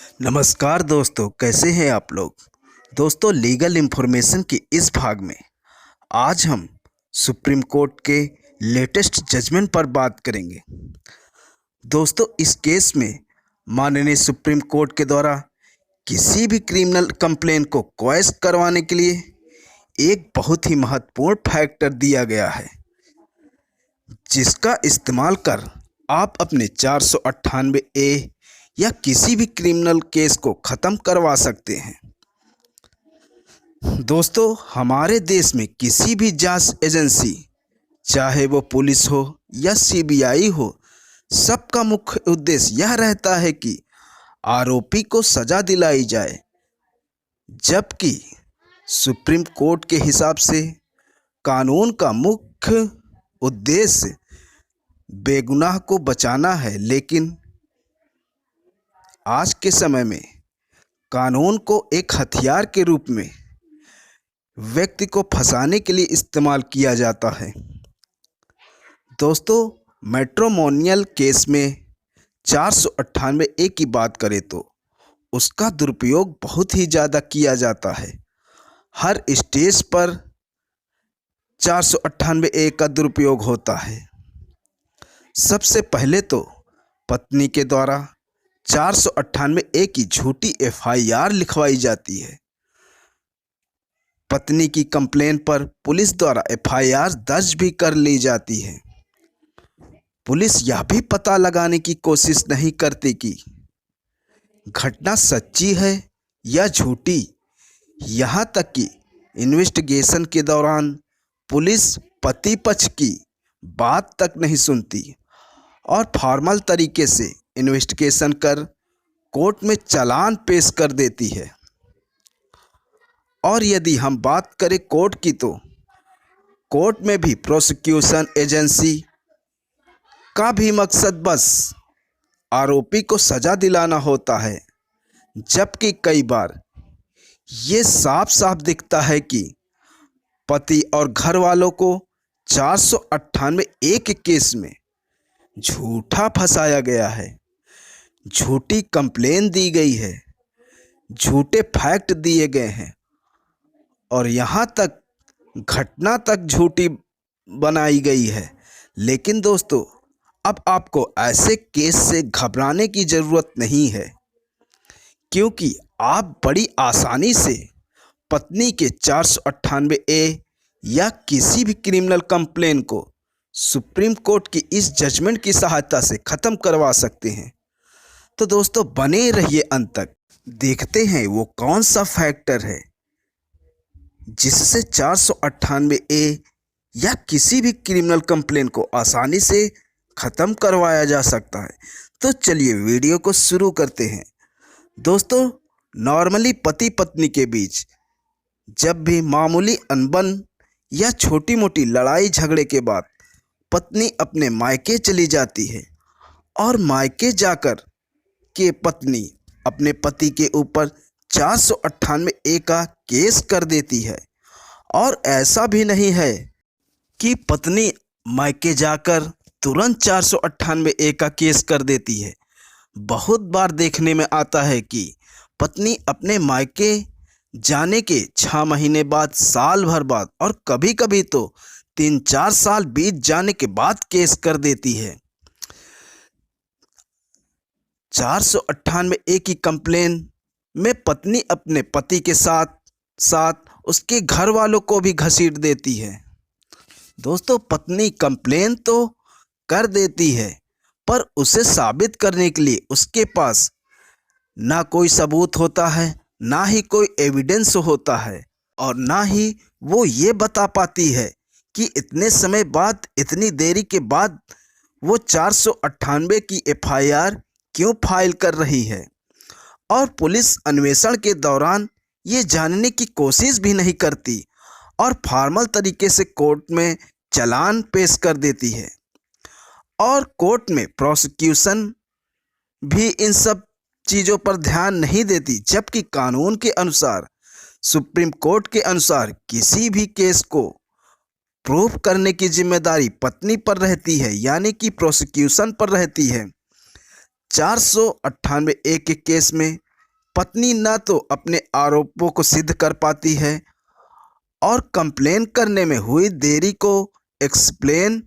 नमस्कार दोस्तों, कैसे हैं आप लोग। दोस्तों, लीगल इन्फॉर्मेशन के इस भाग में आज हम सुप्रीम कोर्ट के लेटेस्ट जजमेंट पर बात करेंगे। दोस्तों, इस केस में माननीय सुप्रीम कोर्ट के द्वारा किसी भी क्रिमिनल कंप्लेन को क्वैश करवाने के लिए एक बहुत ही महत्वपूर्ण फैक्टर दिया गया है, जिसका इस्तेमाल कर आप अपने 498A या किसी भी क्रिमिनल केस को ख़त्म करवा सकते हैं। दोस्तों, हमारे देश में किसी भी जांच एजेंसी, चाहे वो पुलिस हो या सीबीआई हो, सबका मुख्य उद्देश्य यह रहता है कि आरोपी को सजा दिलाई जाए। जबकि सुप्रीम कोर्ट के हिसाब से कानून का मुख्य उद्देश्य बेगुनाह को बचाना है, लेकिन आज के समय में कानून को एक हथियार के रूप में व्यक्ति को फंसाने के लिए इस्तेमाल किया जाता है। दोस्तों, मैट्रिमोनियल केस में 498A की बात करें तो उसका दुरुपयोग बहुत ही ज़्यादा किया जाता है। हर स्टेज पर 498A का दुरुपयोग होता है। सबसे पहले तो पत्नी के द्वारा 498A की झूठी FIR लिखवाई जाती है। पत्नी की कंप्लेन पर पुलिस द्वारा FIR दर्ज भी कर ली जाती है। पुलिस यह भी पता लगाने की कोशिश नहीं करती कि घटना सच्ची है या झूठी। यहाँ तक कि इन्वेस्टिगेशन के दौरान पुलिस पति पक्ष की बात तक नहीं सुनती और फॉर्मल तरीके से इन्वेस्टिगेशन कर कोर्ट में चालान पेश कर देती है। और यदि हम बात करें कोर्ट की, तो कोर्ट में भी प्रोसिक्यूशन एजेंसी का भी मकसद बस आरोपी को सजा दिलाना होता है। जबकि कई बार ये साफ साफ दिखता है कि पति और घर वालों को 498A के केस में झूठा फंसाया गया है, झूठी कंप्लेन दी गई है, झूठे फैक्ट दिए गए हैं और यहाँ तक घटना तक झूठी बनाई गई है। लेकिन दोस्तों, अब आपको ऐसे केस से घबराने की ज़रूरत नहीं है, क्योंकि आप बड़ी आसानी से पत्नी के 498A या किसी भी क्रिमिनल कंप्लेन को सुप्रीम कोर्ट की इस जजमेंट की सहायता से ख़त्म करवा सकते हैं। तो दोस्तों, बने रहिए अंत तक। देखते हैं वो कौन सा फैक्टर है जिससे 498A या किसी भी क्रिमिनल कंप्लेन को आसानी से ख़त्म करवाया जा सकता है। तो चलिए वीडियो को शुरू करते हैं। दोस्तों, नॉर्मली पति पत्नी के बीच जब भी मामूली अनबन या छोटी मोटी लड़ाई झगड़े के बाद पत्नी अपने मायके चली जाती है और मायके जाकर के पत्नी अपने पति के ऊपर 498A का केस कर देती है। और ऐसा भी नहीं है कि पत्नी मायके जाकर तुरंत 498A का केस कर देती है। बहुत बार देखने में आता है कि पत्नी अपने मायके जाने के 6 महीने बाद, साल भर बाद और कभी कभी तो 3-4 साल बीत जाने के बाद केस कर देती है। 498A की कंप्लेन में पत्नी अपने पति के साथ साथ उसके घर वालों को भी घसीट देती है। दोस्तों, पत्नी कंप्लेन तो कर देती है, पर उसे साबित करने के लिए उसके पास ना कोई सबूत होता है, ना ही कोई एविडेंस होता है और ना ही वो ये बता पाती है कि इतने समय बाद, इतनी देरी के बाद वो 498 की FIR क्यों फाइल कर रही है। और पुलिस अन्वेषण के दौरान ये जानने की कोशिश भी नहीं करती और फॉर्मल तरीके से कोर्ट में चालान पेश कर देती है। और कोर्ट में प्रोसिक्यूशन भी इन सब चीज़ों पर ध्यान नहीं देती। जबकि कानून के अनुसार, सुप्रीम कोर्ट के अनुसार, किसी भी केस को प्रूफ करने की जिम्मेदारी पत्नी पर रहती है, यानी कि प्रोसिक्यूशन पर रहती है। 498A के केस में पत्नी न तो अपने आरोपों को सिद्ध कर पाती है और कंप्लेन करने में हुई देरी को एक्सप्लेन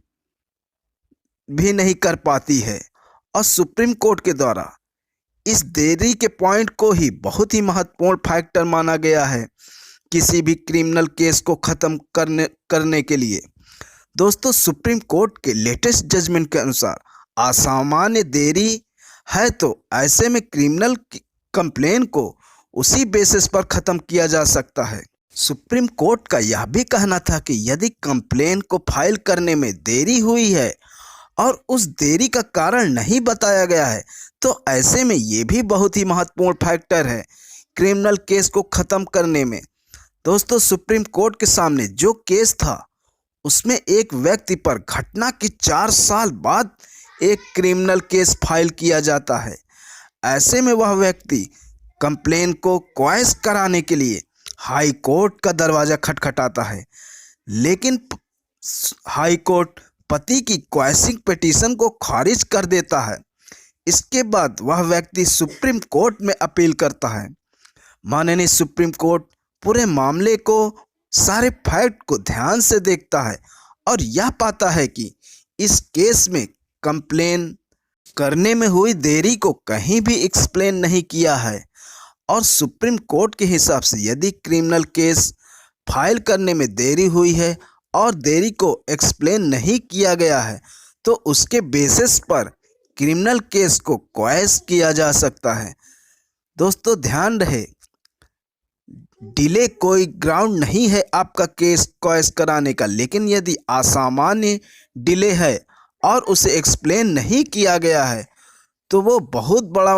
भी नहीं कर पाती है। और सुप्रीम कोर्ट के द्वारा इस देरी के पॉइंट को ही बहुत ही महत्वपूर्ण फैक्टर माना गया है किसी भी क्रिमिनल केस को ख़त्म करने के लिए। दोस्तों, सुप्रीम कोर्ट के लेटेस्ट जजमेंट के अनुसार असामान्य देरी है तो ऐसे में क्रिमिनल कंप्लेन को उसी बेसिस पर ख़त्म किया जा सकता है। सुप्रीम कोर्ट का यह भी कहना था कि यदि कंप्लेन को फाइल करने में देरी हुई है और उस देरी का कारण नहीं बताया गया है तो ऐसे में ये भी बहुत ही महत्वपूर्ण फैक्टर है क्रिमिनल केस को ख़त्म करने में। दोस्तों, सुप्रीम कोर्ट के सामने जो केस था उसमें एक व्यक्ति पर घटना के 4 साल बाद एक क्रिमिनल केस फाइल किया जाता है। ऐसे में वह व्यक्ति कंप्लेन को क्वैश कराने के लिए हाई कोर्ट का दरवाज़ा खटखटाता है, लेकिन हाई कोर्ट पति की क्वैशिंग पिटीशन को खारिज कर देता है। इसके बाद वह व्यक्ति सुप्रीम कोर्ट में अपील करता है। माननीय सुप्रीम कोर्ट पूरे मामले को, सारे फैक्ट को ध्यान से देखता है और यह पाता है कि इस केस में कंप्लेन करने में हुई देरी को कहीं भी एक्सप्लेन नहीं किया है। और सुप्रीम कोर्ट के हिसाब से यदि क्रिमिनल केस फाइल करने में देरी हुई है और देरी को एक्सप्लेन नहीं किया गया है तो उसके बेसिस पर क्रिमिनल केस को क्वैश किया जा सकता है। दोस्तों, ध्यान रहे, डिले कोई ग्राउंड नहीं है आपका केस क्वैश कराने का, लेकिन यदि असामान्य डिले है और उसे एक्सप्लेन नहीं किया गया है तो वो बहुत बड़ा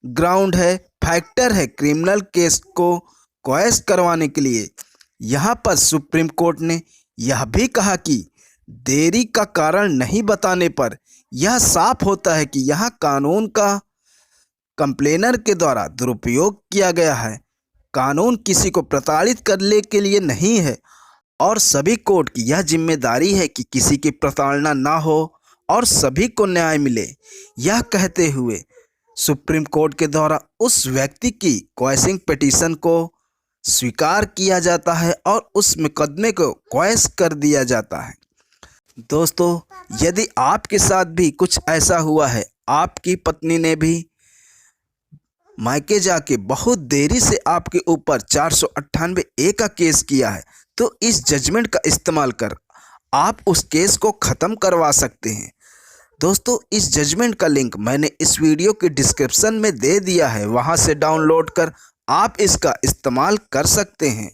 ग्राउंड है, फैक्टर है क्रिमिनल केस को क्वैश करवाने के लिए। यहाँ पर सुप्रीम कोर्ट ने यह भी कहा कि देरी का कारण नहीं बताने पर यह साफ होता है कि यहाँ कानून का कंप्लेनर के द्वारा दुरुपयोग किया गया है। कानून किसी को प्रताड़ित करने के लिए नहीं है और सभी कोर्ट की यह जिम्मेदारी है कि किसी की प्रताड़ना ना हो और सभी को न्याय मिले। यह कहते हुए सुप्रीम कोर्ट के द्वारा उस व्यक्ति की क्वैशिंग पिटीशन को स्वीकार किया जाता है और उस मुकदमे को क्वैश कर दिया जाता है। दोस्तों, यदि आपके साथ भी कुछ ऐसा हुआ है, आपकी पत्नी ने भी मायके जाके बहुत देरी से आपके ऊपर 498A का केस किया है, तो इस जजमेंट का इस्तेमाल कर आप उस केस को ख़त्म करवा सकते हैं। दोस्तों, इस जजमेंट का लिंक मैंने इस वीडियो के डिस्क्रिप्शन में दे दिया है, वहां से डाउनलोड कर आप इसका इस्तेमाल कर सकते हैं।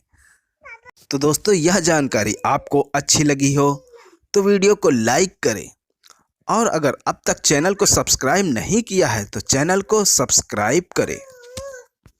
तो दोस्तों, यह जानकारी आपको अच्छी लगी हो तो वीडियो को लाइक करें और अगर अब तक चैनल को सब्सक्राइब नहीं किया है तो चैनल को सब्सक्राइब करें।